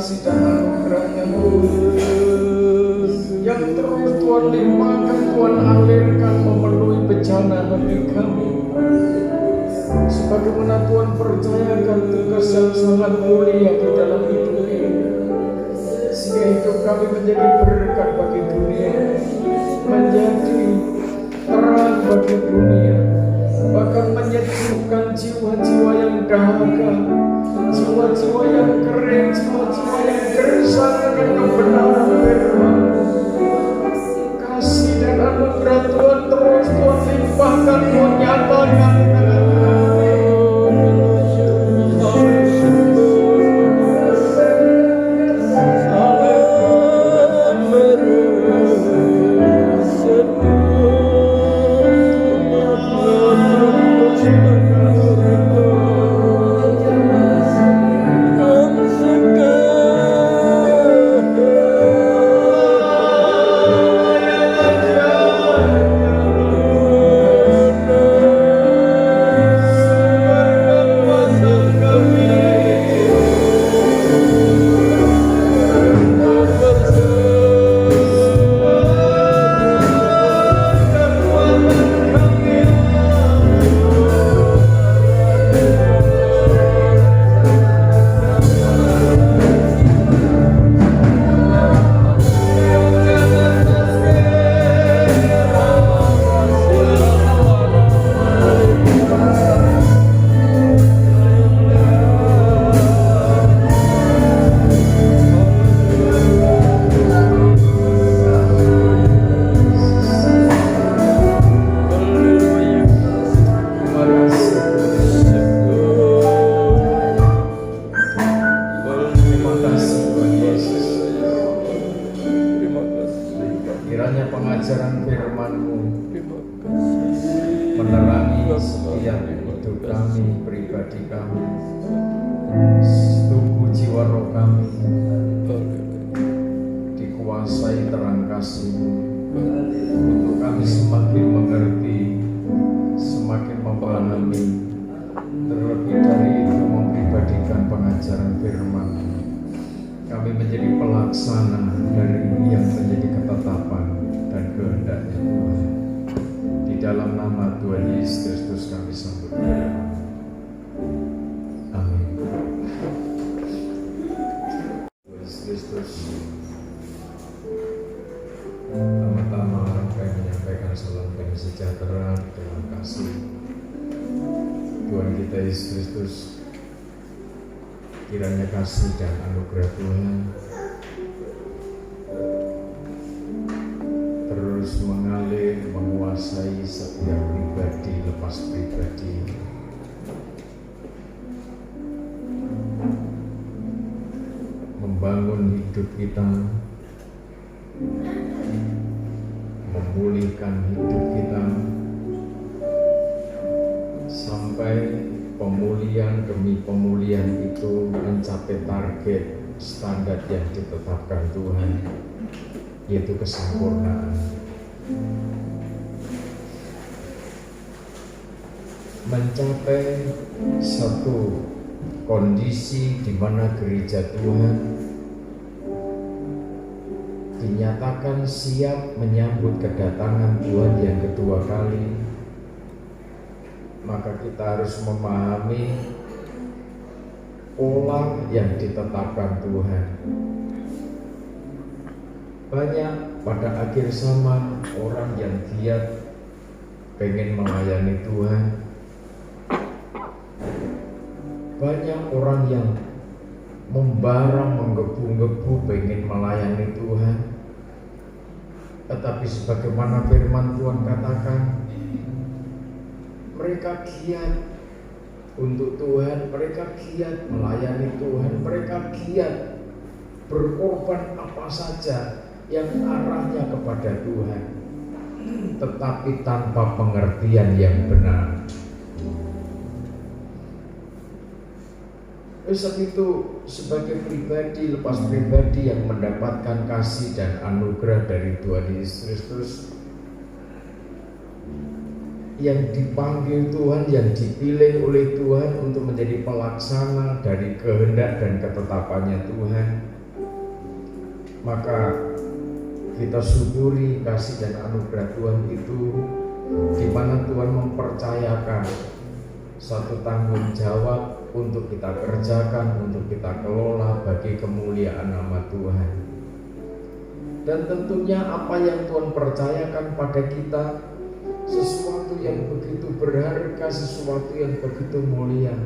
kasih dan anugerah-Nya yang terus Tuhan limpahkan, Tuhan alirkan memenuhi bencana hati kami. Sebagaimana Tuhan percayakan tugas yang sangat mulia di dalam hidup ini, sehingga hidup kami menjadi berkat bagi dunia, menjadi terang bagi dunia, bahkan menyejukkan jiwa-jiwa yang dahaga, jiwa-jiwa yang kering, jiwa-jiwa yang gersang dengan kebenaran firman. Kasih dan anugerah Tuhan terus Tuhan limpahkan, Tuhan nyatakan. Kiranya kasih dan anugerah Tuhan terus mengalir, menguasai setiap pribadi lepas pribadi, membangun hidup kita, memulihkan hidup kita, sampai pemulihan demi pemulihan itu mencapai target standar yang ditetapkan Tuhan, yaitu kesempurnaan. Mencapai satu kondisi di mana gereja Tuhan dinyatakan siap menyambut kedatangan Tuhan yang kedua kali, maka kita harus memahami pola yang ditetapkan Tuhan. Banyak pada akhir zaman orang yang giat pengen melayani Tuhan. Banyak orang yang membara, menggebu-gebu pengen melayani Tuhan. Tetapi sebagaimana firman Tuhan katakan, mereka giat untuk Tuhan, mereka giat melayani Tuhan, mereka giat berkorban apa saja yang arahnya kepada Tuhan, tetapi tanpa pengertian yang benar. Sebab itu sebagai pribadi lepas pribadi yang mendapatkan kasih dan anugerah dari Tuhan Yesus Kristus, yang dipanggil Tuhan, yang dipilih oleh Tuhan untuk menjadi pelaksana dari kehendak dan ketetapannya Tuhan, maka kita syukuri kasih dan anugerah Tuhan itu, di mana Tuhan mempercayakan satu tanggung jawab untuk kita kerjakan, untuk kita kelola bagi kemuliaan nama Tuhan. Dan tentunya apa yang Tuhan percayakan pada kita, sesuatu yang begitu berharga, sesuatu yang begitu mulia.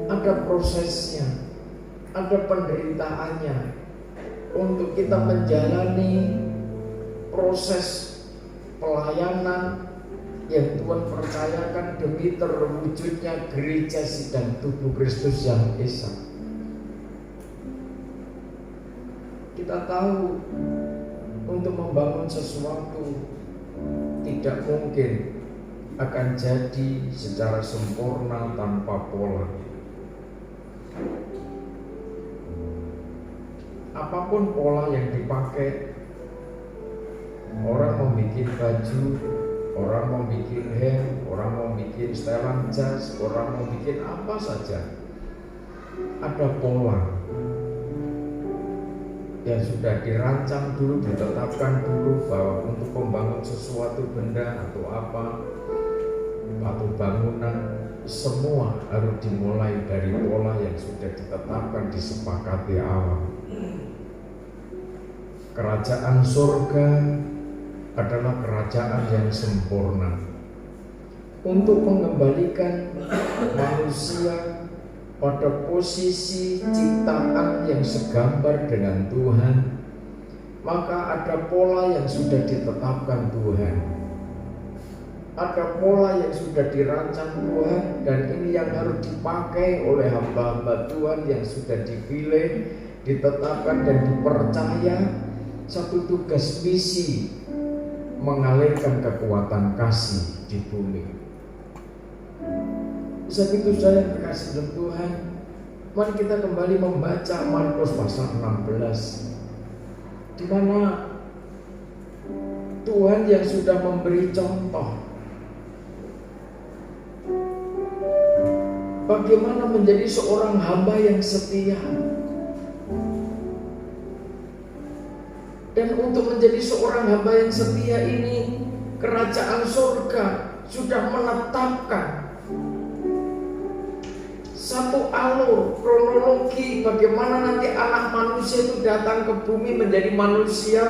Ada prosesnya, ada penderitaannya untuk kita menjalani proses pelayanan yang Tuhan percayakan demi terwujudnya gereja sidang tubuh Kristus yang esa. Kita tahu untuk membangun sesuatu tidak mungkin akan jadi secara sempurna tanpa pola. Apapun pola yang dipakai, orang mau bikin baju, orang mau bikin hem, orang mau bikin setelan jas, orang mau bikin apa saja, ada pola yang sudah dirancang dulu, ditetapkan dulu bahwa untuk membangun sesuatu benda atau apa, atau bangunan, semua harus dimulai dari pola yang sudah ditetapkan, disepakati awal. Kerajaan surga adalah kerajaan yang sempurna untuk mengembalikan manusia pada posisi ciptaan yang segambar dengan Tuhan. Maka ada pola yang sudah ditetapkan Tuhan, ada pola yang sudah dirancang Tuhan, dan ini yang harus dipakai oleh hamba-hamba Tuhan yang sudah dipilih, ditetapkan dan dipercaya satu tugas misi, mengalirkan kekuatan kasih di bumi. Sebab itu saya berkasih dalam Tuhan, mari kita kembali membaca Markus pasal 16, di mana Tuhan yang sudah memberi contoh bagaimana menjadi seorang hamba yang setia. Dan untuk menjadi seorang hamba yang setia ini, kerajaan surga sudah menetapkan satu alur kronologi bagaimana nanti anak manusia itu datang ke bumi menjadi manusia,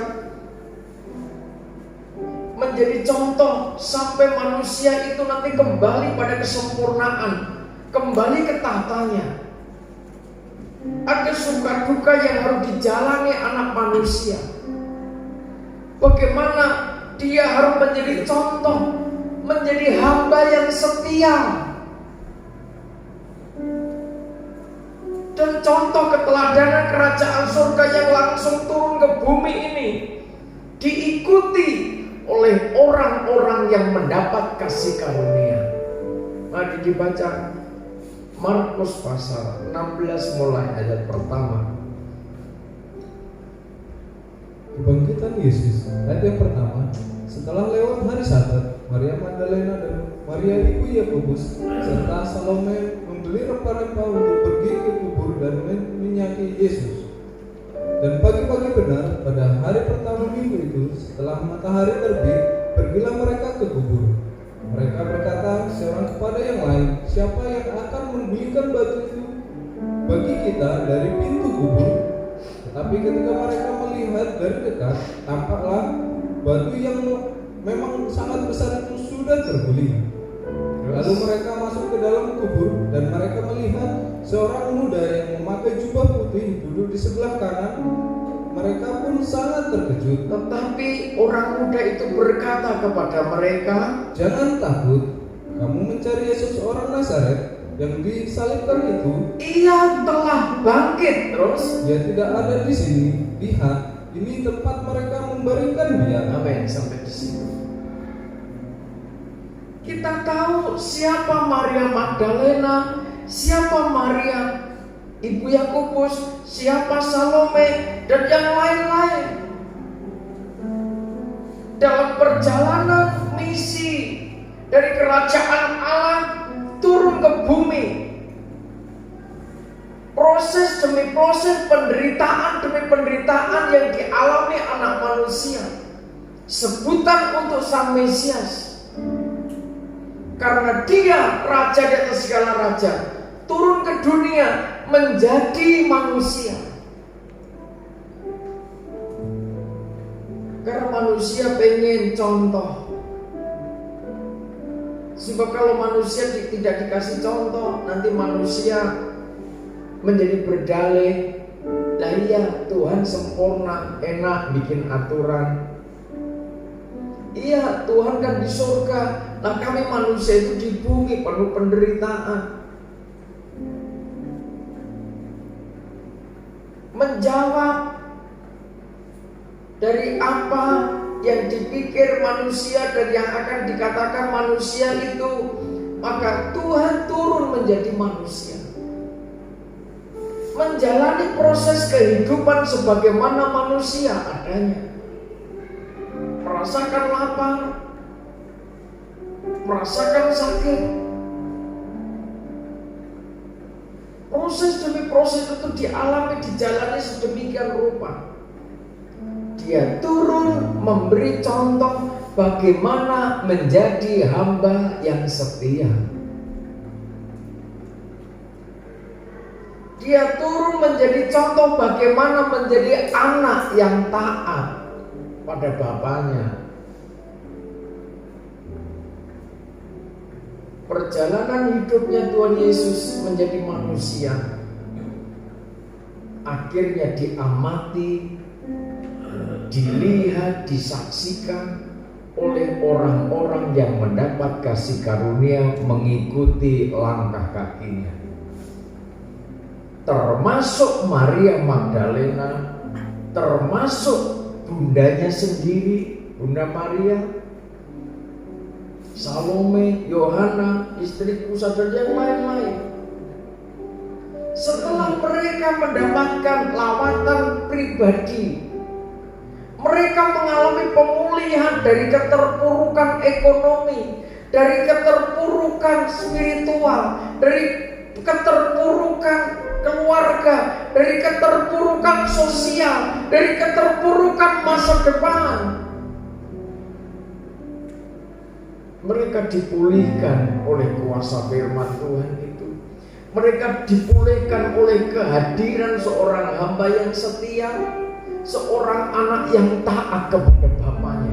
menjadi contoh sampai manusia itu nanti kembali pada kesempurnaan, kembali ke tatanya. Ada suka duka yang harus dijalani anak manusia. Bagaimana dia harus menjadi contoh, menjadi hamba yang setia. Dan contoh keteladanan kerajaan surga yang langsung turun ke bumi ini diikuti oleh orang-orang yang mendapat kasih karunia. Mari dibaca Markus pasal 16 mulai ayat pertama. Kebangkitan Yesus, ayat yang pertama. Setelah lewat hari Sabat, Maria Magdalena dan Maria ibu Yakobus serta Salome membeli rempah-rempah untuk pergi ke kubur dan menyaki Yesus. Dan pagi-pagi benar pada hari pertama minggu itu, setelah matahari terbit, pergilah mereka ke kubur. Mereka berkata seorang kepada yang lain, siapa yang akan menggulingkan batu itu bagi kita dari pintu kubur? Tetapi ketika mereka melihat dari dekat, tampaklah batu yang memang sangat besar itu sudah terguling. Lalu mereka masuk ke dalam kubur dan mereka melihat seorang muda yang memakai jubah putih duduk di sebelah kanan. Mereka pun sangat terkejut. Tetapi orang muda itu berkata kepada mereka, jangan takut, kamu mencari Yesus orang Nazaret yang disalibkan itu. Ia telah bangkit. Terus, dia tidak ada di sini. Lihat, ini tempat mereka membaringkan dia. Amin. Sampai di sini. Kita tahu siapa Maria Magdalena, siapa Maria ibu Yakobus, siapa Salome, dan yang lain-lain. Dalam perjalanan misi dari kerajaan Allah turun ke bumi. Proses demi proses, penderitaan demi penderitaan yang dialami anak manusia. Sebutan untuk Sang Mesias. Karena dia raja di atas segala raja, turun ke dunia menjadi manusia. Karena manusia pengen contoh. Sebab kalau manusia tidak dikasih contoh, nanti manusia menjadi berdalih. Lah iya, Tuhan sempurna, enak bikin aturan. Iya, Tuhan kan di surga. Nah, kami manusia itu di bumi penuh penderitaan. Menjawab dari apa yang dipikir manusia dan yang akan dikatakan manusia itu, maka Tuhan turun menjadi manusia, menjalani proses kehidupan sebagaimana manusia adanya. Merasakan lapar, merasakan sakit. Proses demi proses itu dialami, dijalani sedemikian rupa. Dia turun memberi contoh bagaimana menjadi hamba yang setia. Dia turun menjadi contoh bagaimana menjadi anak yang taat pada bapaknya. Perjalanan hidupnya Tuhan Yesus menjadi manusia akhirnya diamati, dilihat, disaksikan oleh orang-orang yang mendapat kasih karunia mengikuti langkah kakinya, termasuk Maria Magdalena, termasuk bundanya sendiri, Bunda Maria, Salome, Yohana, istri Kusa, dan yang lain-lain. Setelah mereka mendapatkan lawatan pribadi, mereka mengalami pemulihan dari keterpurukan ekonomi, dari keterpurukan spiritual, dari keterpurukan keluarga, dari keterpurukan sosial, dari keterpurukan masa depan. Mereka dipulihkan oleh kuasa firman Tuhan itu. Mereka dipulihkan oleh kehadiran seorang hamba yang setia, seorang anak yang taat kepada bapaknya.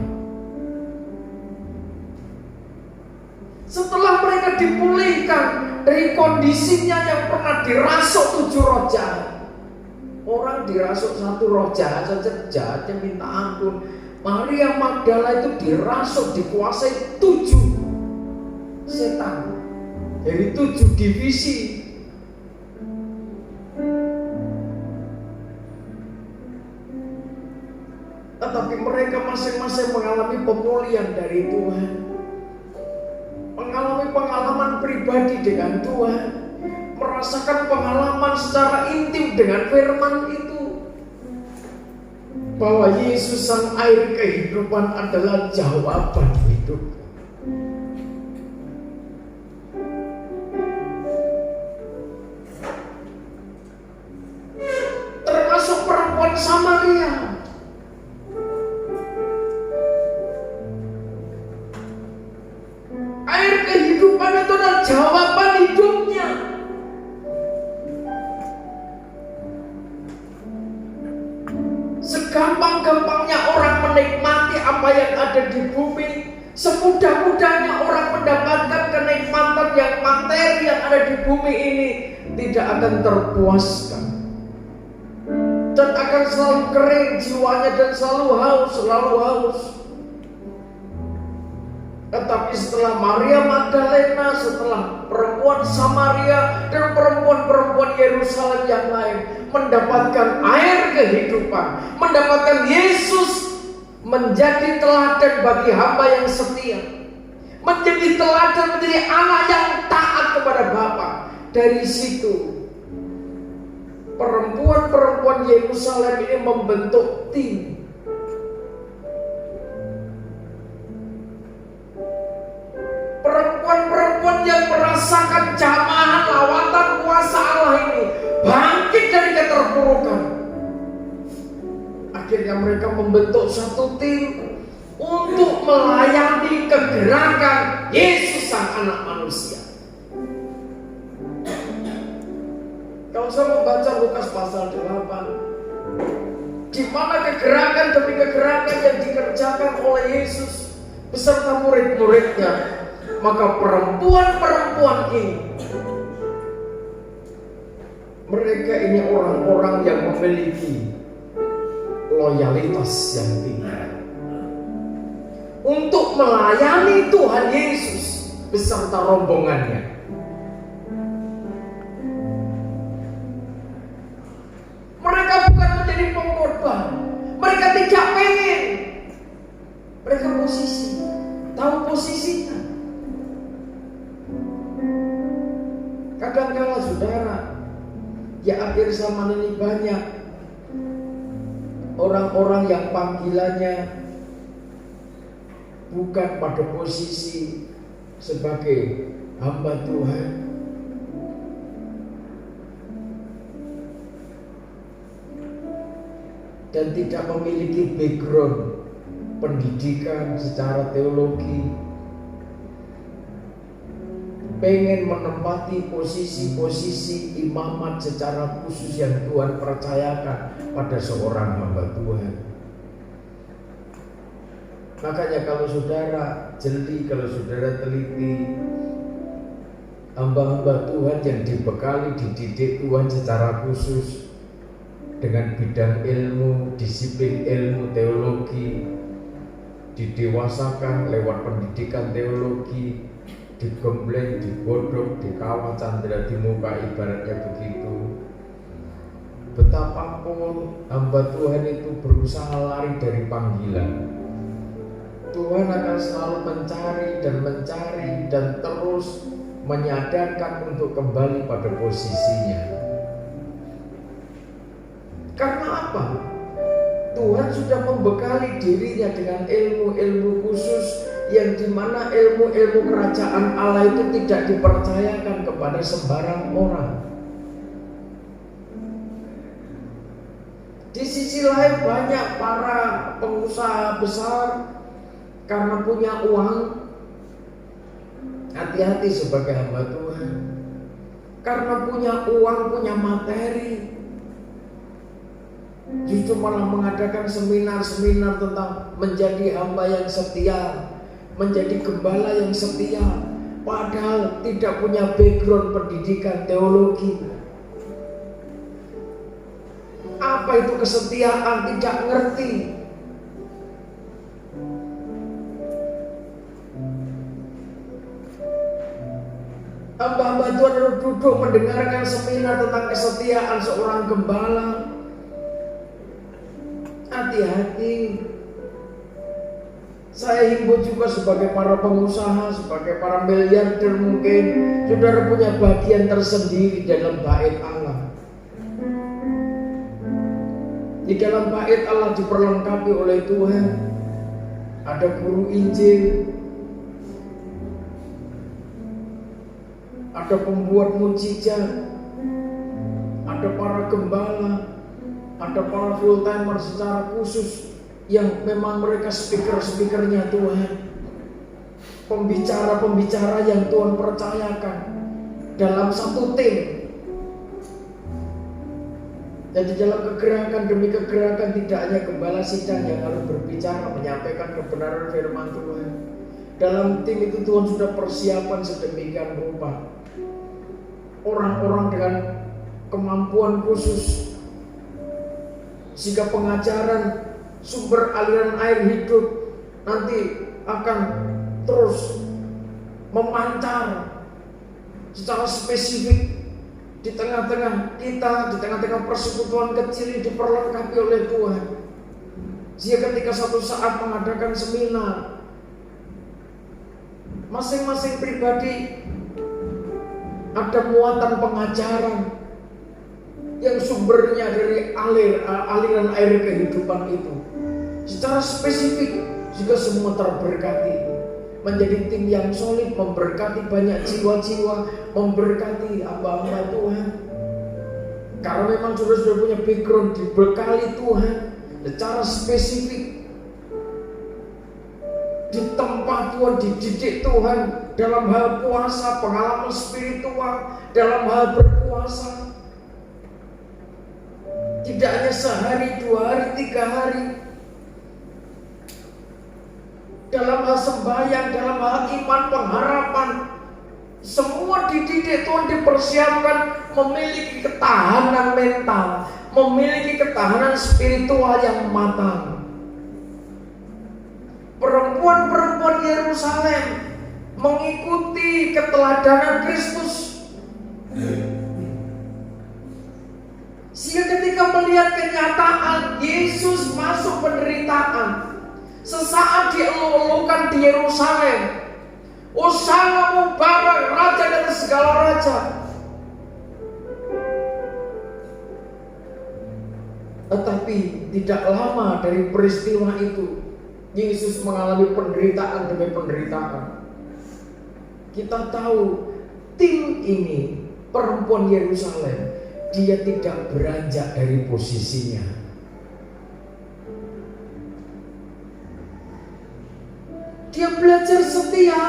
Setelah mereka dipulihkan dari kondisinya yang pernah dirasuk 7 roh jahat. Orang dirasuk 1 roh jahat saja jahatnya minta ampun. Maria Magdala itu dirasuk, dikuasai 7 setan dari 7 divisi. Tetapi mereka masing-masing mengalami pemulihan dari Tuhan, mengalami pengalaman pribadi dengan Tuhan, merasakan pengalaman secara intim dengan firman itu, bahwa Yesus Sang Air Kehidupan adalah jawaban hidup. Termasuk perempuan Samaria. Air kehidupan itu adalah jawaban hidupnya. Segampang-gampangnya orang menikmati apa yang ada di bumi, semudah-mudahnya orang mendapatkan kenikmatan yang materi yang ada di bumi ini, tidak akan terpuaskan dan akan selalu kering jiwanya dan selalu haus. Tetapi setelah Maria Magdalena, setelah perempuan Samaria dan perempuan-perempuan Yerusalem yang lain mendapatkan air kehidupan, mendapatkan Yesus menjadi teladan bagi hamba yang setia, menjadi teladan, menjadi anak yang taat kepada Bapa. Dari situ perempuan-perempuan Yerusalem ini membentuk tim. merasakan jamahan lawatan kuasa Allah ini bangkit dari keterpurukan. Akhirnya mereka membentuk satu tim untuk melayani kegerakan Yesus Sang Anak Manusia. Kalau saya membaca Lukas pasal 8, di mana kegerakan demi kegerakan yang dikerjakan oleh Yesus beserta murid-muridnya, maka perempuan-perempuan ini, mereka ini orang-orang yang memiliki loyalitas yang tinggi untuk melayani Tuhan Yesus beserta rombongannya. Mereka bukan menjadi pengorban, mereka tidak pengen. Mereka posisi, tahu posisinya. Kadang-kala saudara, di akhir zaman ini banyak orang-orang yang panggilannya bukan pada posisi sebagai hamba Tuhan, dan tidak memiliki background pendidikan secara teologi, pengen menempati posisi-posisi imamat secara khusus yang Tuhan percayakan pada seorang hamba Tuhan. Makanya kalau saudara jeli, kalau saudara teliti, hamba-hamba Tuhan yang dibekali, dididik Tuhan secara khusus dengan bidang ilmu, disiplin ilmu teologi, didewasakan lewat pendidikan teologi, digembleng, digodok, dikawal candra di muka, ibaratnya begitu. Betapapun hamba Tuhan itu berusaha lari dari panggilan, Tuhan akan selalu mencari dan terus menyadarkan untuk kembali pada posisinya. Karena apa? Tuhan sudah membekali dirinya dengan ilmu-ilmu khusus yang dimana ilmu-ilmu kerajaan Allah itu tidak dipercayakan kepada sembarang orang. Di sisi lain banyak para pengusaha besar karena punya uang, hati-hati sebagai hamba Tuhan. Karena punya uang, punya materi, justru malah mengadakan seminar-seminar tentang menjadi hamba yang setia, menjadi gembala yang setia, padahal tidak punya background pendidikan teologi. Apa itu kesetiaan? Tidak ngerti. Hamba-hamba Tuhan harus duduk mendengarkan seminar tentang kesetiaan seorang gembala. Hati-hati. Saya himbau juga sebagai para pengusaha, sebagai para miliarder mungkin, saudara punya bagian tersendiri dalam bait Allah. Di dalam bait Allah diperlengkapi oleh Tuhan. Ada guru Injil, ada pembuat mukjizat, ada para gembala, ada para full timer secara khusus yang memang mereka speaker-speakernya Tuhan, pembicara-pembicara yang Tuhan percayakan dalam satu tim. Jadi dalam kegerakan demi kegerakan tidak hanya gembala sidang yang harus berbicara, menyampaikan kebenaran firman Tuhan. Dalam tim itu Tuhan sudah persiapan sedemikian rupa orang-orang dengan kemampuan khusus, sehingga pengajaran sumber aliran air hidup nanti akan terus memancar secara spesifik di tengah-tengah kita, di tengah-tengah persekutuan kecil ini diperlengkapi oleh Tuhan. Sehingga ketika satu saat mengadakan seminar, masing-masing pribadi ada muatan pengajaran yang sumbernya dari aliran air kehidupan itu secara spesifik, juga semua terberkati. menjadi tim yang solid, memberkati banyak jiwa-jiwa, memberkati hamba-hamba Tuhan. Karena memang sudah punya background, dibekali Tuhan secara spesifik, ditempa Tuhan, dididik Tuhan dalam hal puasa, pengalaman spiritual, dalam hal berpuasa. Tidak hanya sehari, 2 hari, 3 hari. Dalam hal sembahyang, dalam hal iman, pengharapan, semua dididik Tuhan, dipersiapkan memiliki ketahanan mental, memiliki ketahanan spiritual yang matang. Perempuan-perempuan Yerusalem mengikuti keteladanan Kristus, sehingga ketika melihat kenyataan Yesus masuk penderitaan, sesaat dielulukan di Yerusalem, Hosana Mubarak, Raja di atas segala raja. Tetapi tidak lama dari peristiwa itu, Yesus mengalami penderitaan demi penderitaan. Kita tahu tim ini, perempuan Yerusalem, dia tidak beranjak dari posisinya. Dia belajar setia,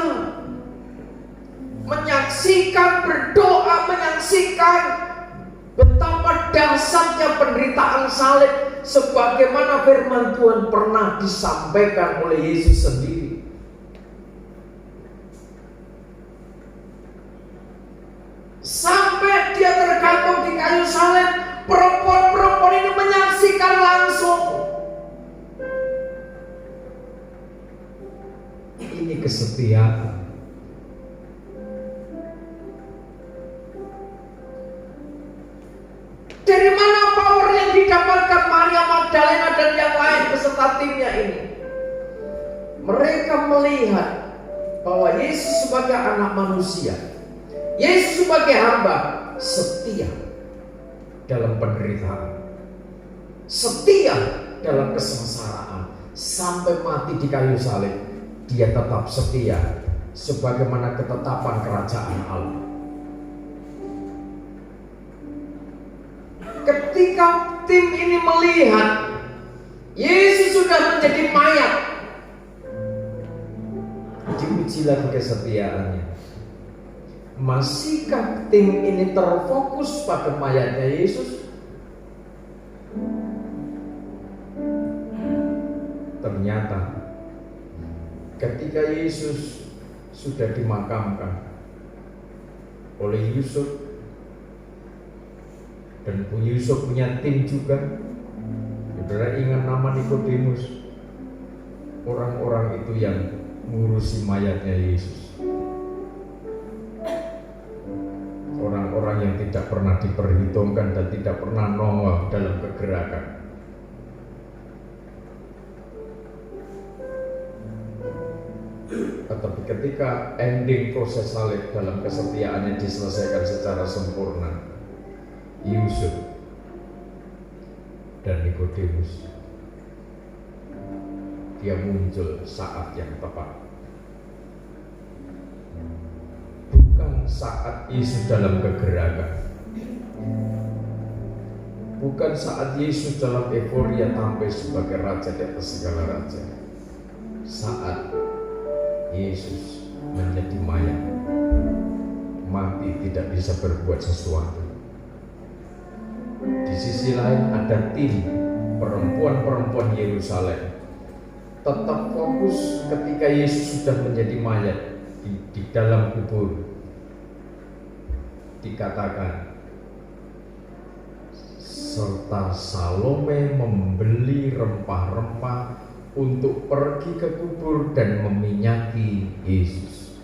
menyaksikan, berdoa, menyaksikan betapa dahsyatnya penderitaan salib, sebagaimana firman Tuhan pernah disampaikan oleh Yesus sendiri. Sampai dia tergantung di kayu salib, perempuan-perempuan ini menyaksikan langsung. Ini kesetiaan. Dari mana power yang didapatkan Maria Magdalena dan yang lain beserta timnya ini? Mereka melihat bahwa Yesus sebagai anak manusia, Yesus sebagai hamba, setia dalam penderitaan, setia dalam kesengsaraan, sampai mati di kayu salib. Dia tetap setia sebagaimana ketetapan kerajaan Allah. Ketika tim ini melihat Yesus sudah menjadi mayat, diuji lagi kesetiaannya. Masihkah tim ini terfokus pada mayatnya Yesus? Ternyata ketika Yesus sudah dimakamkan oleh Yusuf, dan Yusuf punya tim juga. Saudara ingat nama Nikodemus, orang-orang itu yang ngurusi mayatnya Yesus, orang-orang yang tidak pernah diperhitungkan dan tidak pernah nongol dalam kegerakan. Tetapi ketika ending proses salib dalam kesetiaannya diselesaikan secara sempurna, Yusuf dan Nikodemus, dia muncul saat yang tepat. Bukan saat Yesus dalam kegerakan, bukan saat Yesus dalam euforia tampil sebagai raja di atas segala raja. Saat Yesus menjadi mayat, mati tidak bisa berbuat sesuatu. Di sisi lain ada tim perempuan-perempuan Yerusalem tetap fokus ketika Yesus sudah menjadi mayat di dalam kubur. Dikatakan serta Salome membeli rempah-rempah untuk pergi ke kubur dan meminyaki Yesus.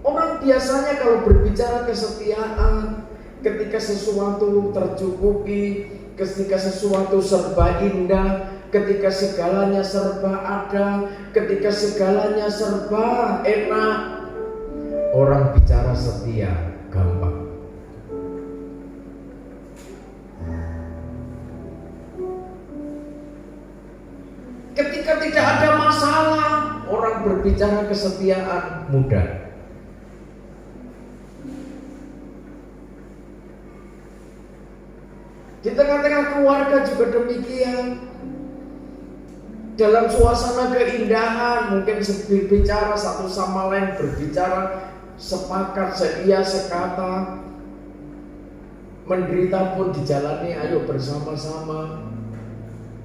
Orang biasanya kalau berbicara kesetiaan, ketika sesuatu tercukupi, ketika sesuatu serba indah, ketika segalanya serba ada, ketika segalanya serba enak, orang bicara setia gampang. Ketika masalah orang berbicara kesetiaan mudah. Di tengah-tengah keluarga juga demikian. Dalam suasana keindahan mungkin berbicara satu sama lain, berbicara sepakat, seia, sekata. Menderita pun dijalani, ayo bersama-sama.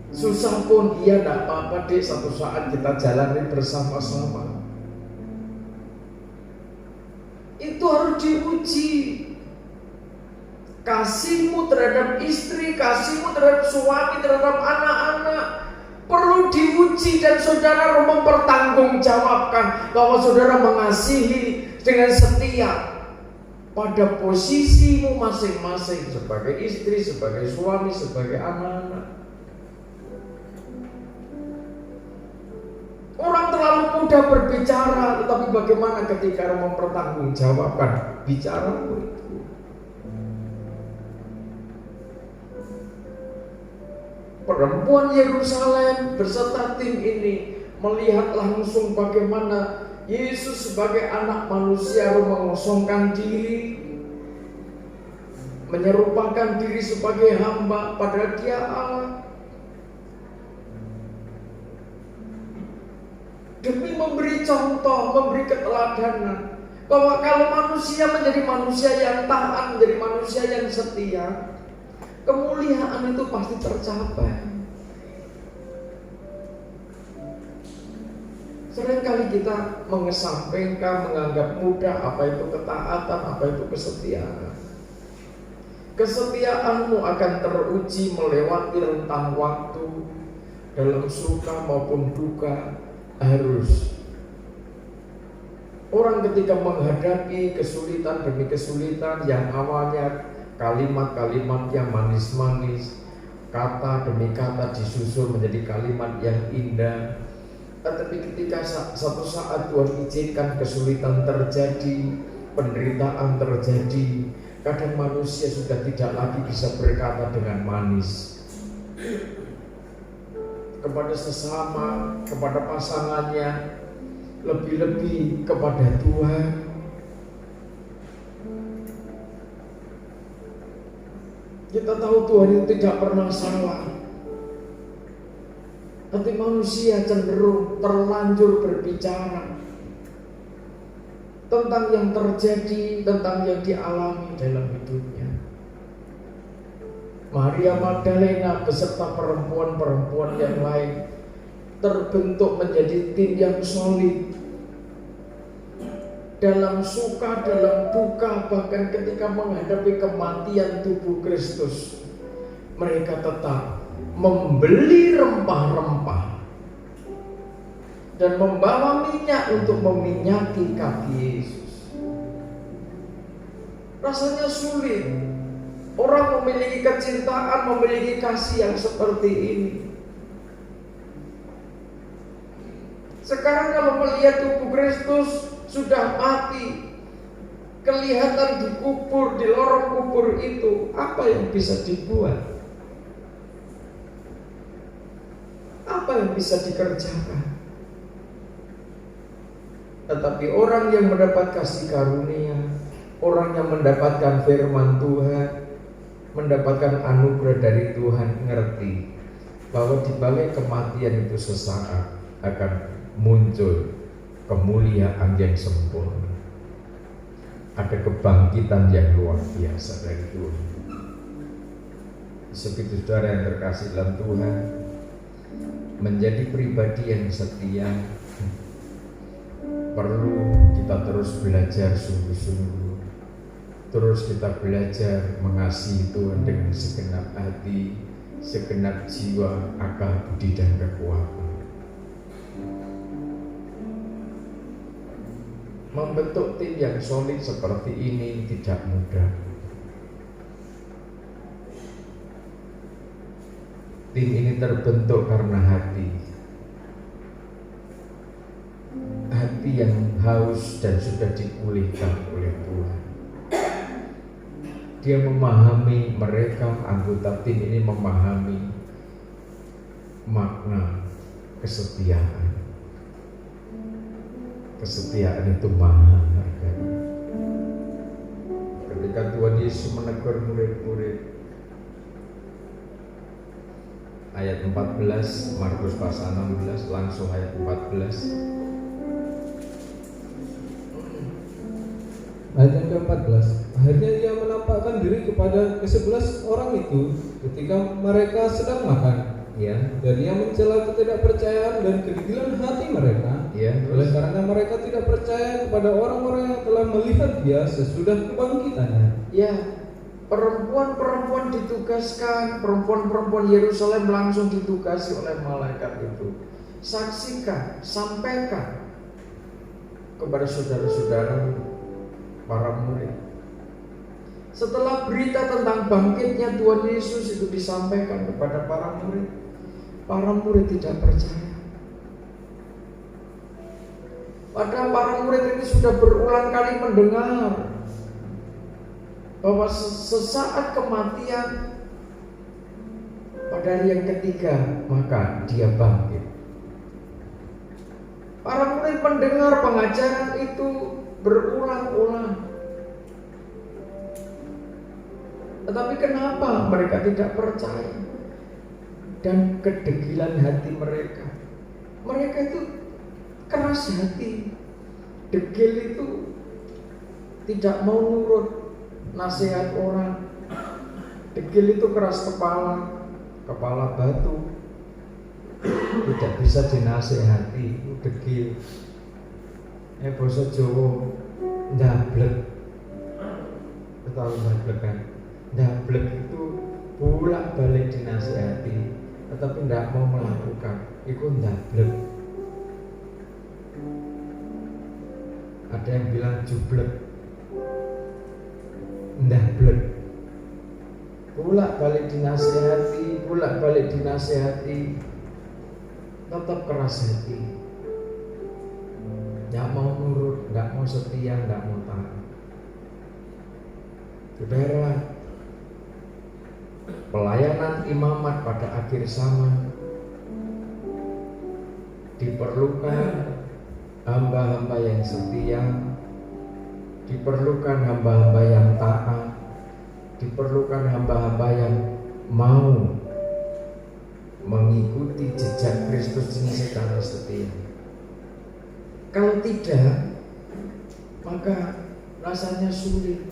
Susah pun, iya gak apa-apa deh, satu saat kita jalani bersama-sama. Itu harus diuji. Kasihmu terhadap istri, kasihmu terhadap suami, terhadap anak-anak perlu diuji, dan saudara harus mempertanggungjawabkan bahwa saudara mengasihi dengan setia pada posisimu masing-masing, sebagai istri, sebagai suami, sebagai anak-anak. Orang terlalu mudah berbicara, tetapi bagaimana ketika mempertanggungjawabkan bicaramu itu? Perempuan Yerusalem beserta tim ini melihat langsung bagaimana Yesus sebagai anak manusia mengosongkan diri, menyerupakan diri sebagai hamba, padahal dia Allah. Demi memberi contoh, memberi keteladanan bahwa kalau manusia menjadi manusia yang taat, menjadi manusia yang setia, kemuliaan itu pasti tercapai. Seringkali kita mengesampingkan, menganggap mudah apa itu ketaatan, apa itu kesetiaan. Kesetiaanmu akan teruji melewati rentang waktu, dalam suka maupun duka. Harus orang ketika menghadapi kesulitan demi kesulitan yang awalnya kalimat-kalimat yang manis-manis, kata demi kata disusul menjadi kalimat yang indah. Tetapi ketika satu saat Tuhan izinkan kesulitan terjadi, penderitaan terjadi, kadang manusia sudah tidak lagi bisa berkata dengan manis kepada sesama, kepada pasangannya, lebih-lebih kepada Tuhan. Kita tahu Tuhan itu tidak pernah salah, tapi manusia cenderung terlanjur berbicara tentang yang terjadi, tentang yang dialami dalam hidupnya. Maria Magdalena beserta perempuan-perempuan yang lain terbentuk menjadi tim yang solid. Dalam suka, dalam duka, bahkan ketika menghadapi kematian tubuh Kristus, mereka tetap membeli rempah-rempah dan membawa minyak untuk meminyaki kaki Yesus. Rasanya sulit. Orang memiliki kecintaan, memiliki kasih yang seperti ini. Sekarang kalau melihat tubuh Kristus sudah mati, kelihatan dikubur di lorong kubur itu, apa yang bisa dibuat? Apa yang bisa dikerjakan? Tetapi orang yang mendapat kasih karunia, orang yang mendapatkan firman Tuhan, mendapatkan anugerah dari Tuhan, ngerti bahwa di balik kematian itu sesaat akan muncul kemuliaan yang sempurna. Ada kebangkitan yang luar biasa dari Tuhan. Seperti saudara yang terkasih dalam Tuhan, menjadi pribadi yang setia perlu kita terus belajar sungguh-sungguh. Terus kita belajar mengasihi Tuhan dengan segenap hati, segenap jiwa, akal, budi, dan kekuatan. Membentuk tim yang solid seperti ini tidak mudah. Tim ini terbentuk karena hati yang haus dan sudah dipulihkan oleh Tuhan. Dia memahami, mereka anggota tim ini memahami makna kesetiaan. Kesetiaan itu mahal harganya. Ketika Tuhan Yesus menegur murid-murid, ayat 14, Markus pasal 16, langsung ayat 14. Ayat yang ke-14, akhirnya ia menampakkan diri kepada ke-11 orang itu ketika mereka sedang makan. Ya, Dan ia mencela ketidakpercayaan dan kedegilan hati mereka. ya, Oleh karena mereka tidak percaya kepada orang-orang yang telah melihat dia sesudah kebangkitannya. ya, perempuan-perempuan ditugaskan, perempuan-perempuan Yerusalem langsung ditugasi oleh malaikat itu. Saksikan, sampaikan kepada saudara-saudara para murid. Setelah berita tentang bangkitnya Tuhan Yesus itu disampaikan kepada para murid tidak percaya. Padahal para murid ini sudah berulang kali mendengar bahwa sesaat kematian pada hari yang ketiga maka dia bangkit. Para murid mendengar pengajaran itu berulang-ulang. Tetapi kenapa mereka tidak percaya? Dan kedegilan hati mereka. Mereka itu keras hati. Degil itu tidak mau nurut nasihat orang. Degil itu keras kepala, kepala batu. Tidak bisa dinasehati, itu degil. Basa Jawa ndablek. Tahu ndablek kan? Ndablek itu bolak-balik dinasehati, tetapi tidak mau melakukan. Itu ndablek. Ada yang bilang jublek, ndablek. Bolak-balik dinasehati, tetap keras hati. Tidak mau nurut, tidak mau setia, tidak mau taat. Saudara, pelayanan imamat pada akhir zaman diperlukan hamba-hamba yang setia, diperlukan hamba-hamba yang taat, diperlukan hamba-hamba yang mau mengikuti jejak Kristus ini secara setia. Kalau tidak, maka rasanya sulit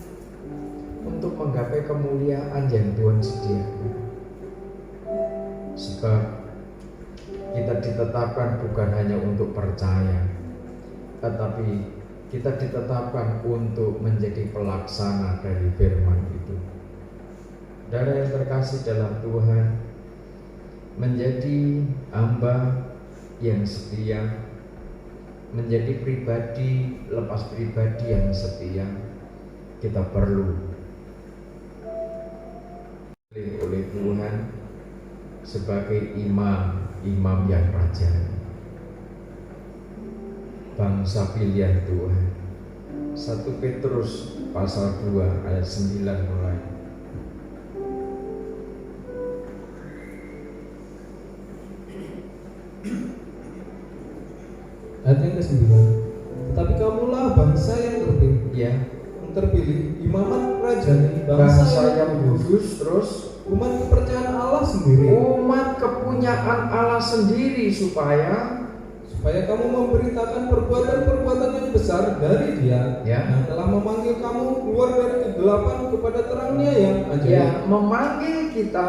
untuk menggapai kemuliaan yang Tuhan sediakan. Sebab kita ditetapkan bukan hanya untuk percaya, tetapi kita ditetapkan untuk menjadi pelaksana dari firman itu. Saudara yang terkasih dalam Tuhan, menjadi hamba yang setia, menjadi pribadi lepas pribadi yang setia, kita perlu oleh Tuhan sebagai imam yang rajani, bangsa pilihan Tuhan. 1 Petrus pasal 2 ayat 9 mulai. Ayat yang ke-9, tetapi kamulah bangsa yang terpilih, imamat rajani, Bangsa yang kudus, terus umat kepercayaan Allah sendiri, umat kepunyaan Allah sendiri, supaya kamu memberitakan perbuatan-perbuatan yang besar dari Dia yang telah memanggil kamu keluar dari kegelapan kepada terangnya yang ajaib. Memanggil kita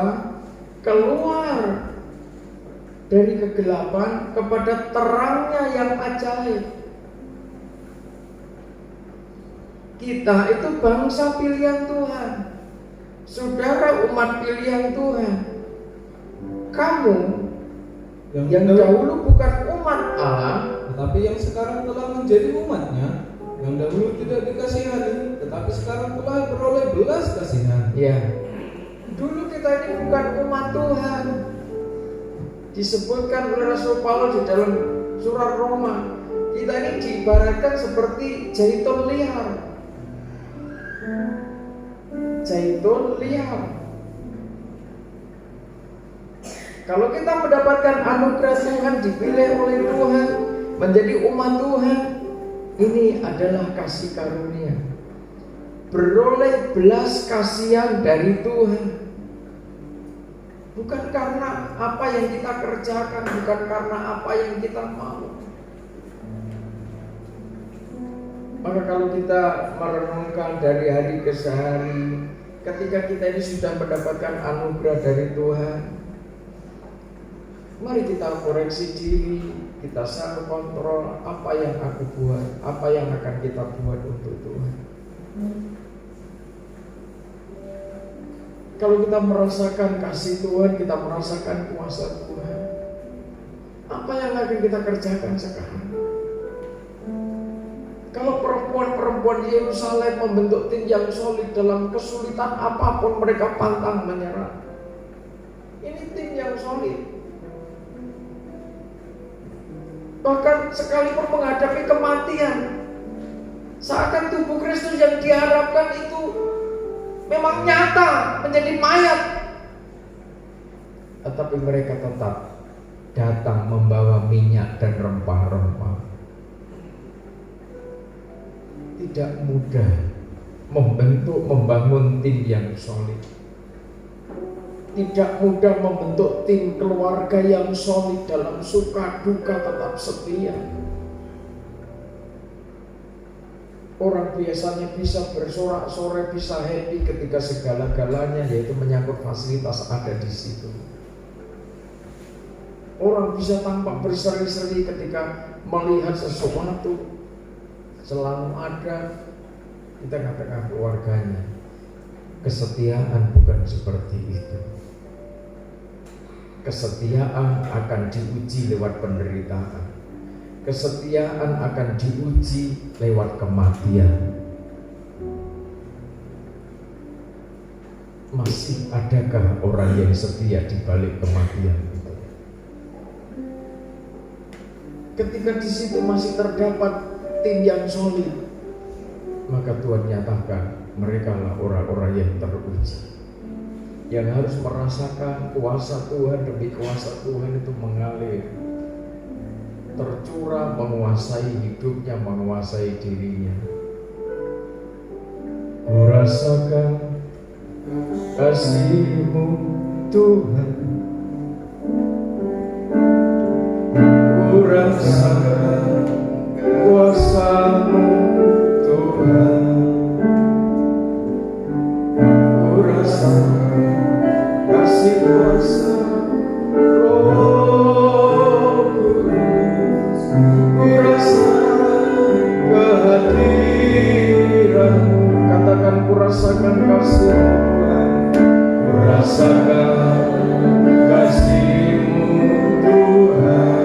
keluar dari kegelapan kepada terangnya yang ajaib. Kita itu bangsa pilihan Tuhan, saudara umat pilihan Tuhan. Kamu yang dahulu bukan umat Allah, tetapi yang sekarang telah menjadi umatnya, yang dahulu tidak dikasihani, tetapi sekarang telah beroleh belas kasihan. Dulu kita ini bukan umat Tuhan. Disebutkan oleh Rasul Paulus di dalam surat Roma, kita ini diibaratkan seperti zaitun liar. Zaitun liar. Kalau kita mendapatkan anugerah Tuhan, dipilih oleh Tuhan, menjadi umat Tuhan, Ini adalah kasih karunia. Beroleh belas kasihan dari Tuhan. Bukan karena apa yang kita kerjakan, bukan karena apa yang kita mau. Maka kalau kita merenungkan dari hari ke hari, ketika kita ini sudah mendapatkan anugerah dari Tuhan, mari kita koreksi diri, kita self kontrol apa yang aku buat, apa yang akan kita buat untuk Tuhan. Kalau kita merasakan kasih Tuhan, kita merasakan kuasa Tuhan, apa yang akan kita kerjakan sekarang? Kalau perempuan-perempuan di Yerusalem membentuk tim yang solid dalam kesulitan apapun, mereka pantang menyerah. Ini tim yang solid. Bahkan sekalipun menghadapi kematian, seakan tubuh Kristus yang diharapkan itu memang nyata menjadi mayat, tetapi mereka tetap datang membawa minyak dan rempah-rempah. Tidak mudah membangun tim yang solid. Tidak mudah membentuk tim keluarga yang solid dalam suka duka tetap setia. Orang biasanya bisa bersorak-sorai, bisa happy ketika segala-galanya yaitu menyangkut fasilitas ada di situ. Orang bisa tampak berseri-seri ketika melihat sesuatu selalu ada. Kita katakan keluarganya. Kesetiaan bukan seperti itu. Kesetiaan akan diuji lewat penderitaan. Kesetiaan akan diuji lewat kematian. Masih adakah orang yang setia di balik kematian itu? Ketika di situ masih terdapat tim yang solid, maka Tuhan nyatakan mereka lah orang-orang yang teruji, yang harus merasakan kuasa Tuhan demi kuasa Tuhan itu mengalir, tercurah, menguasai hidupnya, menguasai dirinya. Kurasakan kasih-Mu Tuhan, kurasakan kuasa-Mu Tuhan, kurasakan kasih kuasa Roh Kudus, kurasakan kehadiran-Mu. Katakan kurasakan kasih Tuhan, kurasakan kasih-Mu Tuhan.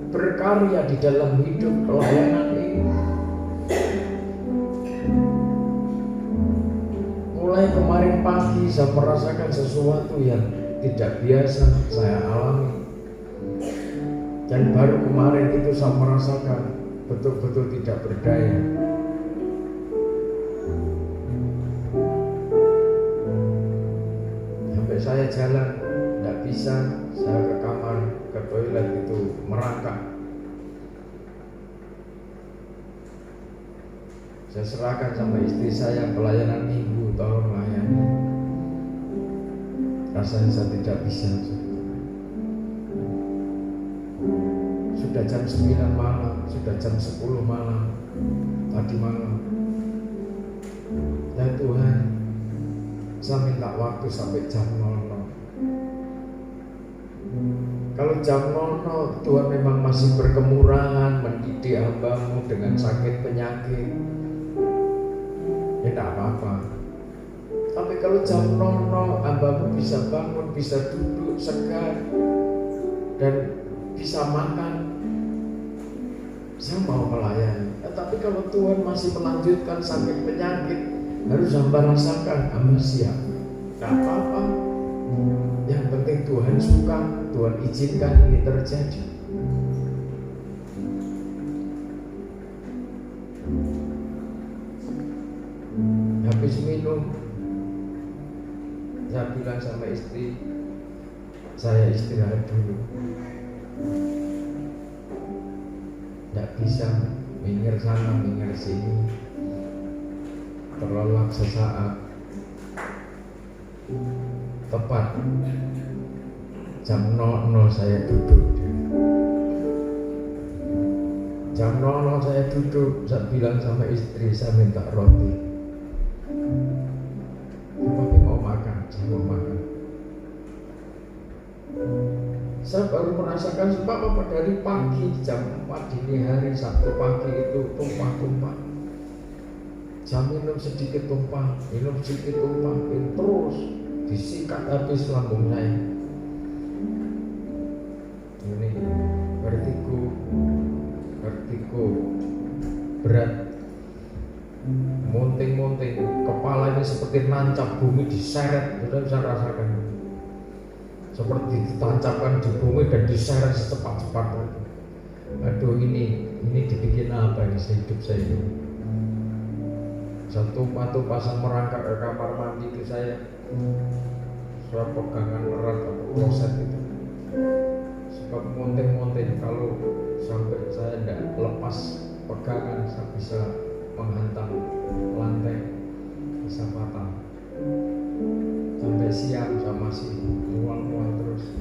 Berkarya di dalam hidup pelayanan ini. Mulai kemarin pagi saya merasakan sesuatu yang tidak biasa saya alami, dan baru kemarin itu saya merasakan betul-betul tidak berdaya. Sampai saya jalan tidak bisa, saya ke kamar, ke toilet itu merangkak. Saya serahkan sama istri saya, pelayanan minggu, tolong layani. Rasanya saya tidak bisa. sudah jam 9 malam, sudah jam 10 malam, tadi malam. Ya Tuhan, saya minta waktu sampai jam 00. Kalau jam 00 Tuhan memang masih berkemurahan mendidik hamba-Mu dengan sakit penyakit, ya tidak apa-apa. Tapi kalau jam 00 hamba-Mu bisa bangun, bisa duduk segar, dan bisa makan, saya mau melayani. Tapi kalau Tuhan masih melanjutkan sakit penyakit, harus hamba rasakan, hamba siap. Tidak apa-apa. Yang penting Tuhan suka, Tuhan izinkan ini terjadi. Habis minum, saya bilang sama istri, saya istirahat dulu. Tidak bisa minggir sana, minggir sini, terlelap sesaat. Tepat jam 00 saya duduk. Jam 00 saya duduk, saya bilang sama istri, saya minta roti. Tapi mau makan, saya mau makan. Saya baru merasakan sebab apa, dari pagi jam 4 dini hari Sabtu pagi itu tumpah-tumpah. Saya minum sedikit tumpah, minum sedikit tumpah, terus disikat habis lambung saya. Ini vertigo berat, munting-munting, kepala ini seperti nancap bumi, diseret. Sudah bisa rasakan, seperti ditancapkan di bumi dan diseret secepat-cepatnya. Aduh, ini dibikin apa ini hidup saya ini? Satu pasang merangkak ke kamar mandi itu saya pegangan erat atau kloset itu. Sebab monting-monting, kalau sampai saya tidak lepas pegangan, saya bisa menghantam lantai, bisa patah. Sampai siang saya masih mual-mual terus.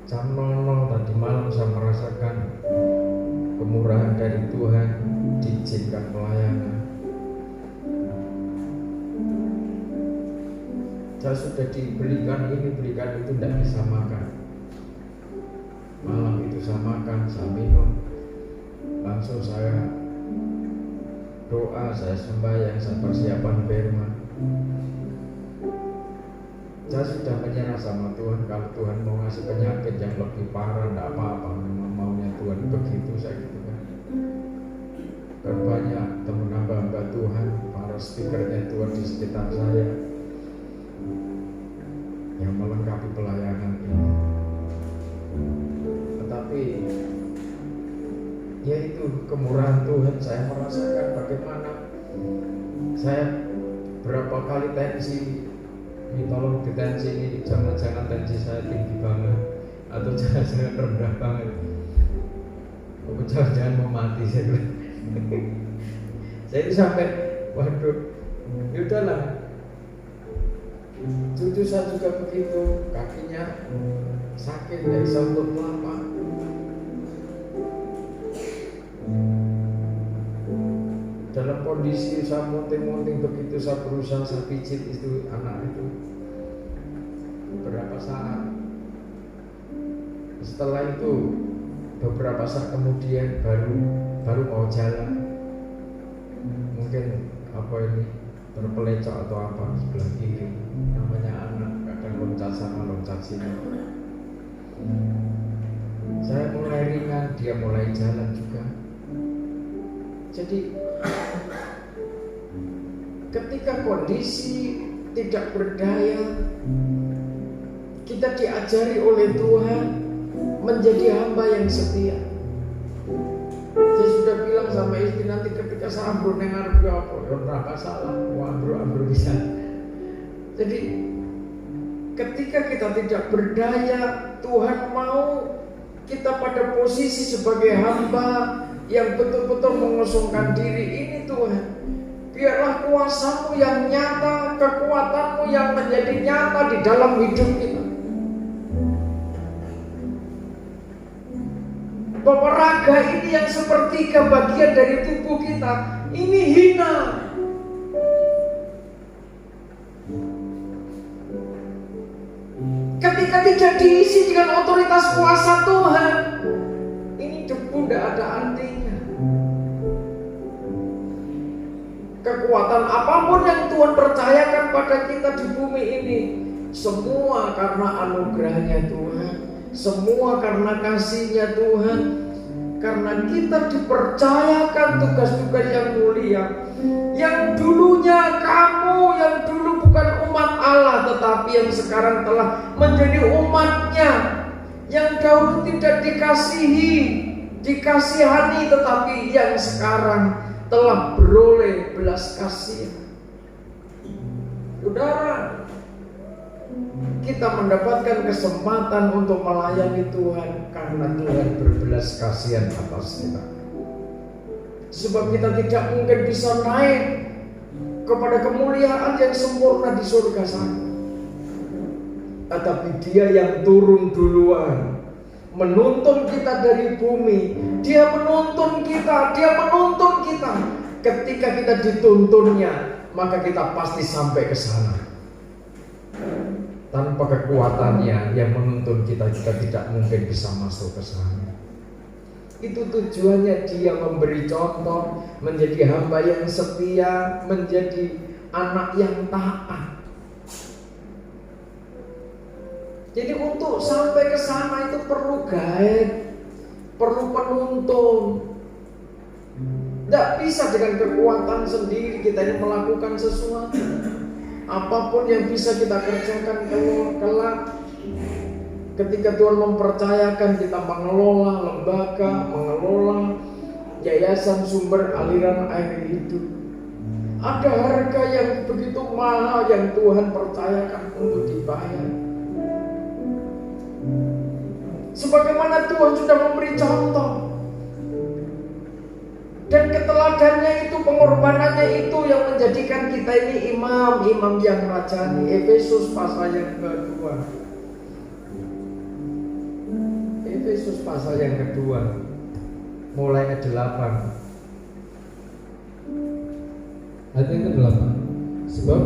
Jam 00 tadi malam saya merasakan kemurahan dari Tuhan, diizinkan pelayanan. Saya sudah diberikan ini, berikan itu, tidak bisa makan. Malam itu saya makan, saya minum, langsung saya doa, saya sembahyang, saya persiapan firman. Saya sudah menyerah sama Tuhan. Kalau Tuhan mau ngasih penyakit yang lebih parah, tidak apa-apa, memang maunya Tuhan begitu, saya gitu kan. Dan banyak teman hamba-hamba Tuhan, para speakernya Tuhan di sekitar saya yang melengkapi pelayanan ini. Tetapi yaitu kemurahan Tuhan, saya merasakan bagaimana saya berapa kali tensi. Ini tolong ditensi ini, jangan tensi saya tinggi banget atau jangan rendah banget, atau jangan mau mati saya bilang. Saya itu sampai waduh, yaudahlah. Cucu saya juga begitu, kakinya sakit, tidak bisa untuk melapak. Dalam kondisi saya monting-monting begitu, saya berusaha, saya pijit itu anak itu beberapa saat. Setelah itu beberapa saat kemudian baru mau jalan. Mungkin apa ini terpelecok atau apa sebelah kiri. Namanya anak, kadang loncat sana loncat sini. Saya mulai ringan, dia mulai jalan juga. Jadi ketika kondisi tidak berdaya, kita diajari oleh Tuhan menjadi hamba yang setia. Saya sudah bilang sama istri, nanti ketika saya ambruk dengar apa, raka salah, ambruk bisa. Jadi ketika kita tidak berdaya, Tuhan mau kita pada posisi sebagai hamba yang betul-betul mengosongkan diri. Ini Tuhan, biarlah kuasa-Mu yang nyata, kekuatan-Mu yang menjadi nyata di dalam hidup kita. bahwa raga ini yang sepertiga bagian dari tubuh kita ini hina. Ketika tidak diisi dengan otoritas kuasa Tuhan, ini debu tidak ada artinya. Kekuatan apapun yang Tuhan percayakan pada kita di bumi ini, semua karena anugerahnya Tuhan, semua karena kasihnya Tuhan. Karena kita dipercayakan tugas-tugas yang mulia, yang dulunya kamu, yang dulu bukan umat Allah, tetapi yang sekarang telah menjadi umatnya, yang dahulu tidak dikasihani, tetapi yang sekarang telah beroleh belas kasihan. Saudara, kita mendapatkan kesempatan untuk melayani Tuhan karena Tuhan berbelas kasihan atas kita. Sebab kita tidak mungkin bisa naik kepada kemuliaan yang sempurna di surga sana. Tetapi Dia yang turun duluan, menuntun kita dari bumi. Dia menuntun kita. Ketika kita dituntunnya, maka kita pasti sampai ke sana. Tanpa kekuatannya yang menuntun kita tidak mungkin bisa masuk ke sana. Itu tujuannya Dia memberi contoh, menjadi hamba yang setia, menjadi anak yang taat. Jadi untuk sampai ke sana itu perlu guide, perlu penuntun. Tidak bisa dengan kekuatan sendiri kita ini melakukan sesuatu. Apapun yang bisa kita kerjakan kelak, ketika Tuhan mempercayakan kita mengelola lembaga, mengelola yayasan sumber aliran air hidup, ada harga yang begitu mahal yang Tuhan percayakan untuk dibayar. Sebagaimana Tuhan sudah memberi contoh, dan keteladannya itu, pengorbanannya itu yang menjadikan kita ini imam yang rajani. Efesus pasal yang kedua. Efesus pasal yang kedua, mulai ayat 8. Ayat yang ke-8. Sebab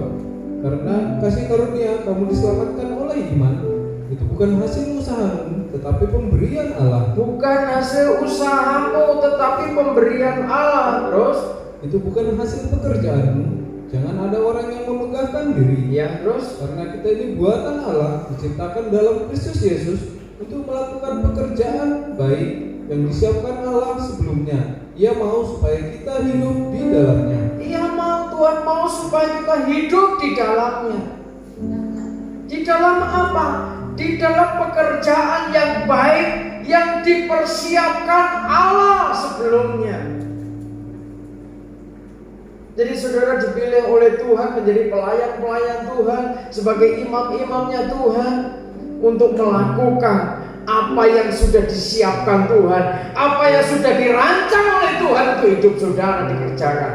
karena kasih karunia kamu diselamatkan oleh iman. Itu bukan hasil usahamu, tetapi pemberian Allah. Bukan hasil usahamu, tetapi pemberian Allah. Terus, itu bukan hasil pekerjaanmu. Jangan ada orang yang memegahkan diri. Ya, terus, karena kita ini buatan Allah, diciptakan dalam Kristus Yesus untuk melakukan pekerjaan baik yang disiapkan Allah sebelumnya. Ia mau supaya kita hidup di dalamnya. Tuhan mau supaya kita hidup di dalamnya. Di dalam apa? Di dalam pekerjaan yang baik yang dipersiapkan Allah sebelumnya. Jadi saudara dipilih oleh Tuhan menjadi pelayan-pelayan Tuhan, sebagai imam-imamnya Tuhan, untuk melakukan apa yang sudah disiapkan Tuhan, apa yang sudah dirancang oleh Tuhan untuk hidup saudara dikerjakan.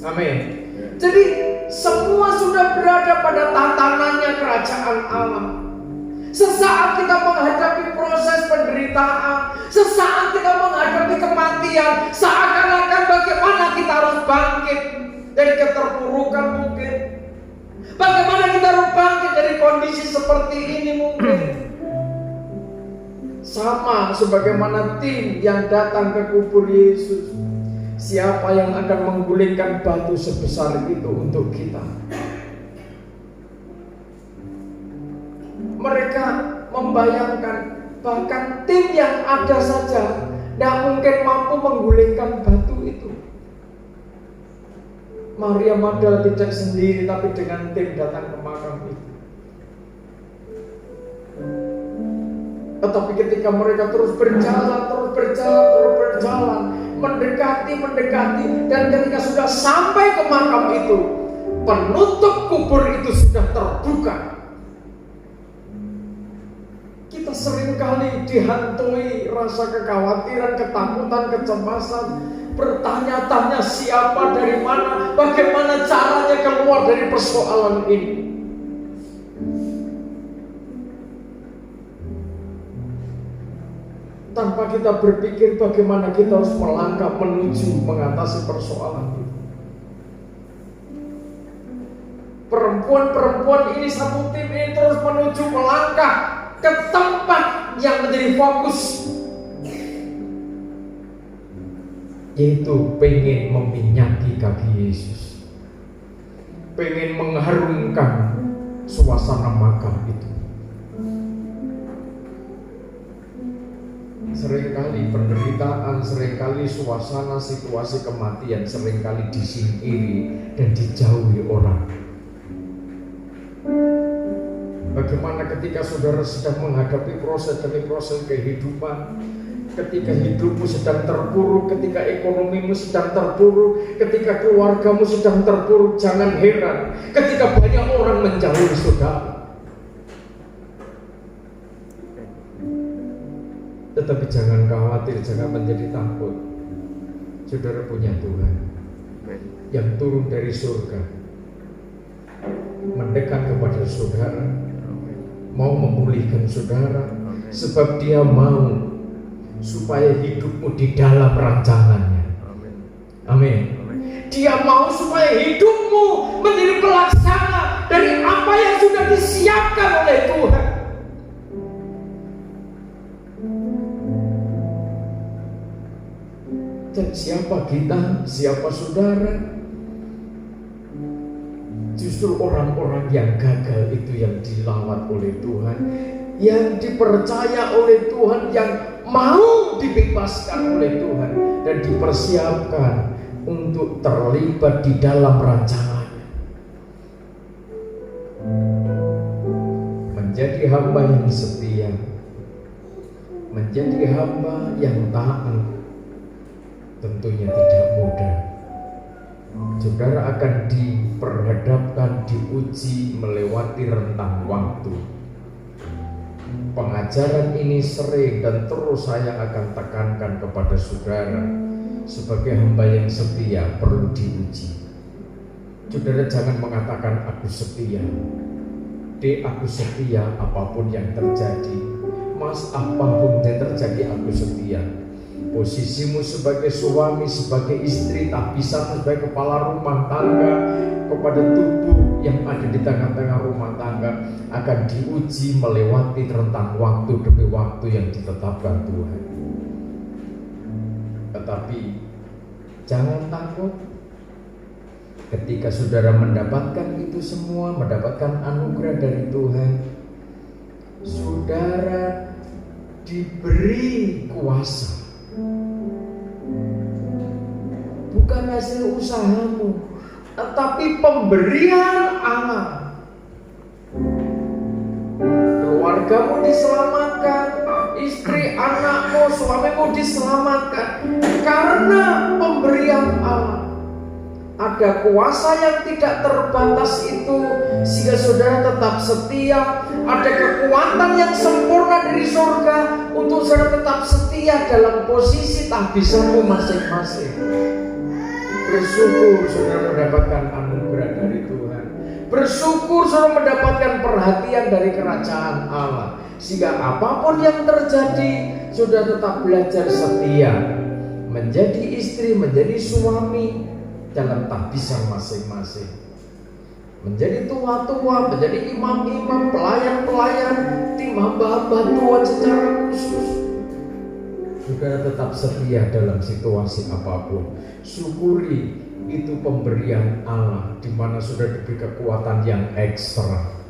Amin. Jadi semua sudah berada pada tatanannya kerajaan Allah. Sesaat kita menghadapi proses penderitaan, sesaat kita menghadapi kematian, seakan-akan bagaimana kita harus bangkit dari keterpurukan mungkin. Bagaimana kita harus bangkit dari kondisi seperti ini mungkin. Sama sebagaimana tim yang datang ke kubur Yesus. Siapa yang akan menggulingkan batu sebesar itu untuk kita? Mereka membayangkan bahkan tim yang ada saja tidak mungkin mampu menggulingkan batu itu. Maria Magdalena tidak sendiri, tapi dengan tim datang ke makam itu. Tetapi ketika mereka terus berjalan, mendekati, dan ketika sudah sampai ke makam itu, penutup kubur itu sudah terbuka. Kita seringkali dihantui rasa kekhawatiran, ketakutan, kecemasan, bertanya-tanya siapa, dari mana, bagaimana caranya keluar dari persoalan ini. tanpa kita berpikir bagaimana kita harus melangkah menuju mengatasi persoalan itu. Perempuan-perempuan ini, satu tim ini terus menuju melangkah ke tempat yang menjadi fokus, yaitu pengen meminyaki kaki Yesus, pengen mengharumkan suasana makam itu. Seringkali penderitaan, seringkali suasana situasi kematian seringkali disingkiri dan dijauhi orang. Bagaimana ketika saudara sedang menghadapi proses demi proses kehidupan, ketika hidupmu sedang terpuruk, ketika ekonomimu sedang terpuruk, ketika keluargamu sedang terpuruk, jangan heran ketika banyak orang menjauhi saudara. Tetapi jangan khawatir, jangan menjadi takut. Saudara punya Tuhan yang turun dari surga, mendekat kepada saudara, mau memulihkan saudara, sebab Dia mau supaya hidupmu di dalam rancangannya. Amin. Dia mau supaya hidupmu menjadi pelaksana dari apa yang sudah disiapkan oleh Tuhan. Dan siapa kita, siapa saudara? Justru orang-orang yang gagal itu yang dilawat oleh Tuhan, yang dipercaya oleh Tuhan, yang mau dibebaskan oleh Tuhan dan dipersiapkan untuk terlibat di dalam rancangannya, menjadi hamba yang setia, menjadi hamba yang taat. Tentunya tidak mudah. Saudara akan diperhadapkan, diuji melewati rentang waktu. Pengajaran ini sering dan terus saya akan tekankan kepada saudara, sebagai hamba yang setia perlu diuji. Saudara jangan mengatakan aku setia. Aku setia apapun yang terjadi. Mas, apapun yang terjadi aku setia. Posisimu sebagai suami, sebagai istri, tak bisa sebagai kepala rumah tangga, kepada tubuh yang ada di tengah-tengah rumah tangga akan diuji melewati rentang waktu demi waktu yang ditetapkan Tuhan. Tetapi jangan takut. Ketika saudara mendapatkan itu semua, mendapatkan anugerah dari Tuhan, saudara diberi kuasa. Bukan hasil usahamu, tetapi pemberian Allah. Keluargamu diselamatkan, istri, anakmu, suamimu diselamatkan karena pemberian Allah. Ada kuasa yang tidak terbatas itu, sehingga saudara tetap setia. Ada kekuatan yang sempurna dari surga untuk saudara tetap setia dalam posisi tahbisanmu masing-masing. Bersyukur saudara mendapatkan anugerah dari Tuhan. Bersyukur saudara mendapatkan perhatian dari kerajaan Allah, sehingga apapun yang terjadi, saudara tetap belajar setia, menjadi istri, menjadi suami dalam tahbisan masing-masing, menjadi tua-tua, menjadi imam-imam, pelayan-pelayan, tim hamba-hamba Tuhan secara khusus. Saudara tetap setia dalam situasi apapun. Syukuri itu pemberian Allah, di mana sudah diberi kekuatan yang ekstra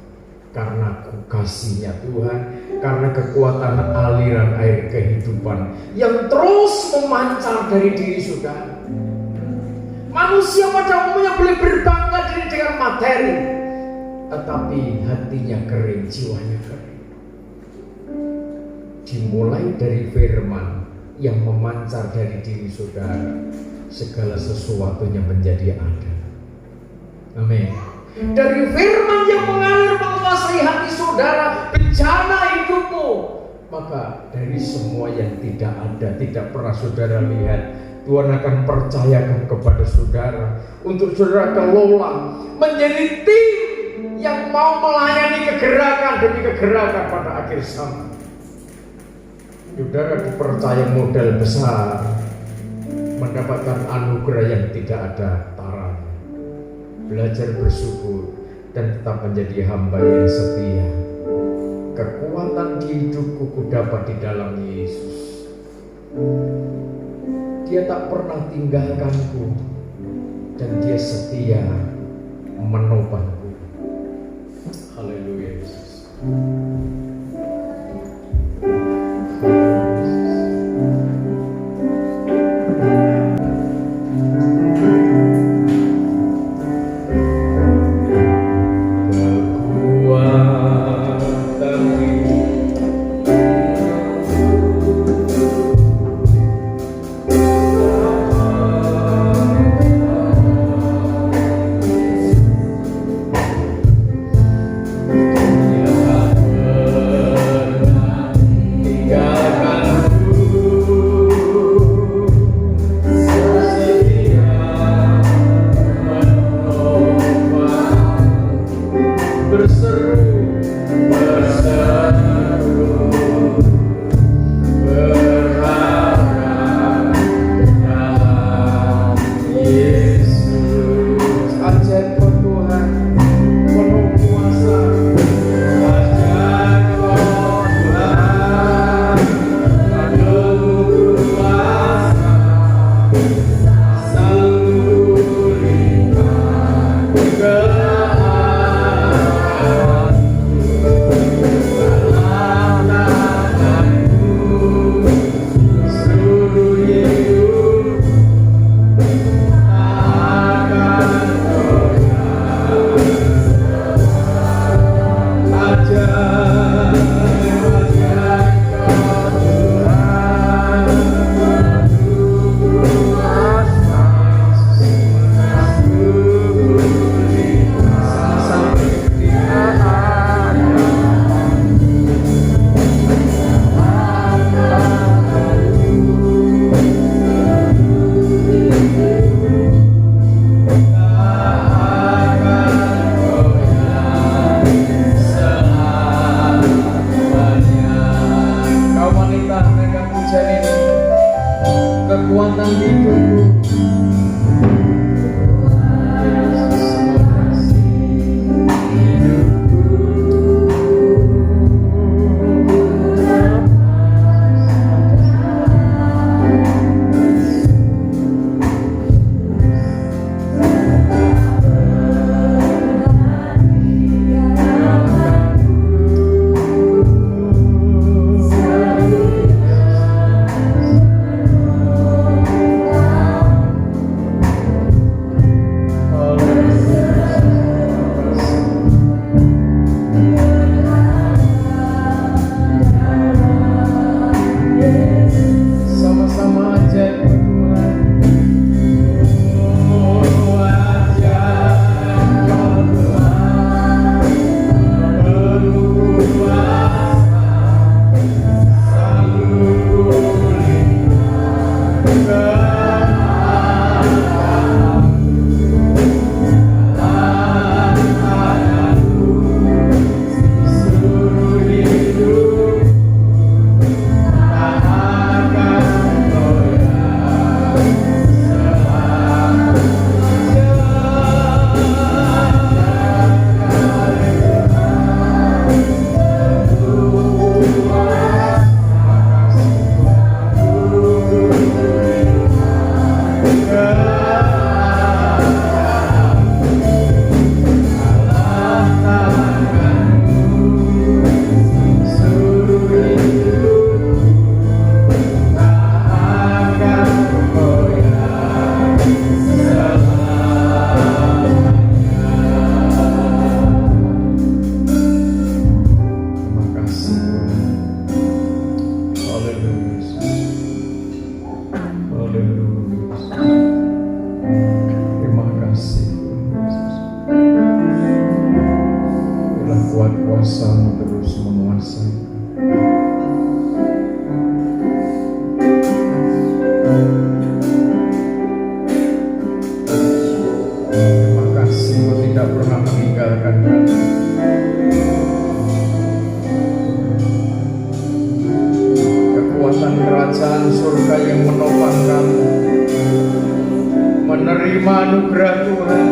karena kasihnya Tuhan, karena kekuatan aliran air kehidupan yang terus memancar dari diri saudara. Manusia pada umumnya boleh berbangga diri dengan materi, tetapi hatinya kering, jiwanya kering. Dimulai dari firman yang memancar dari diri saudara, segala sesuatunya menjadi ada. Amin. Dari firman yang mengalir menguasai hati saudara, bencana hidupmu, maka dari semua yang tidak ada, tidak pernah saudara lihat, Tuhan akan percayakan kepada saudara untuk saudara kelola menjadi tim yang mau melayani kegerakan demi kegerakan pada akhir zaman. Saudara dipercaya modal besar, mendapatkan anugerah yang tidak ada taranya. Belajar bersyukur dan tetap menjadi hamba yang setia. Kekuatan di hidupku kudapat di dalam Yesus. Dia tak pernah tinggalkanku dan dia setia menopangku. Haleluya Yesus. Kekuatan hidupku. dalam kerajaan surga yang menopang kamu, menerima anugerah Tuhan.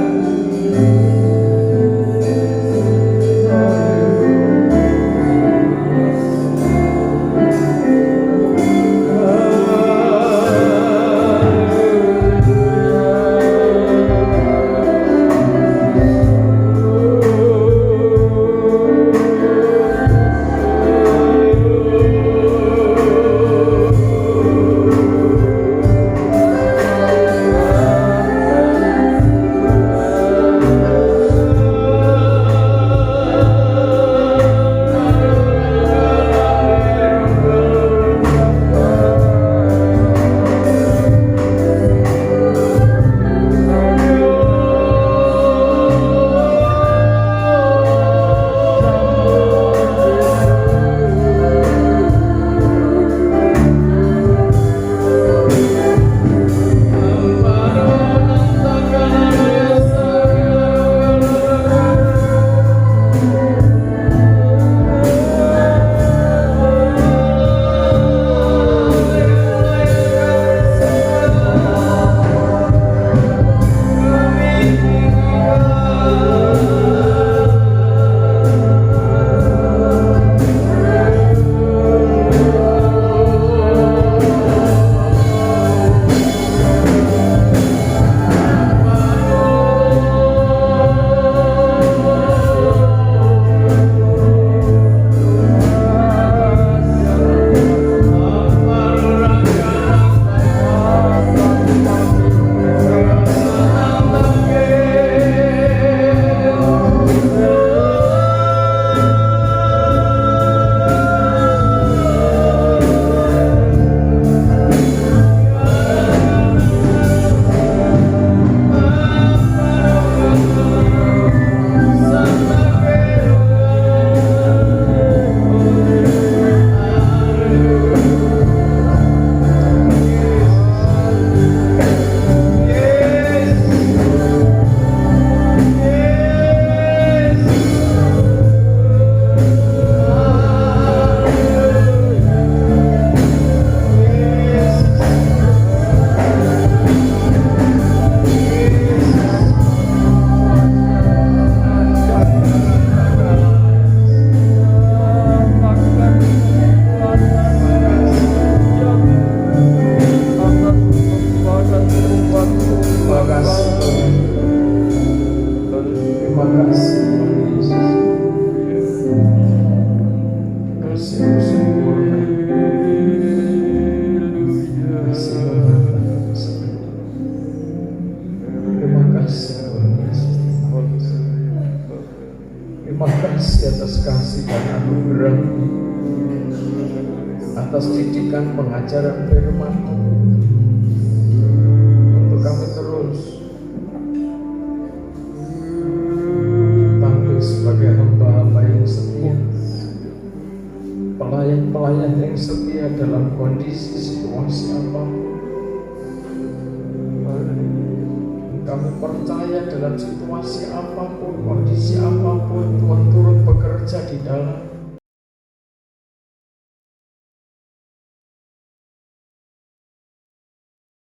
Atas didikan pengajaran firman-Mu untuk kami terus tampil sebagai hamba-hamba yang setia, pelayan-pelayan yang setia dalam kondisi situasi apapun. Kami percaya dalam situasi apapun, kondisi apapun,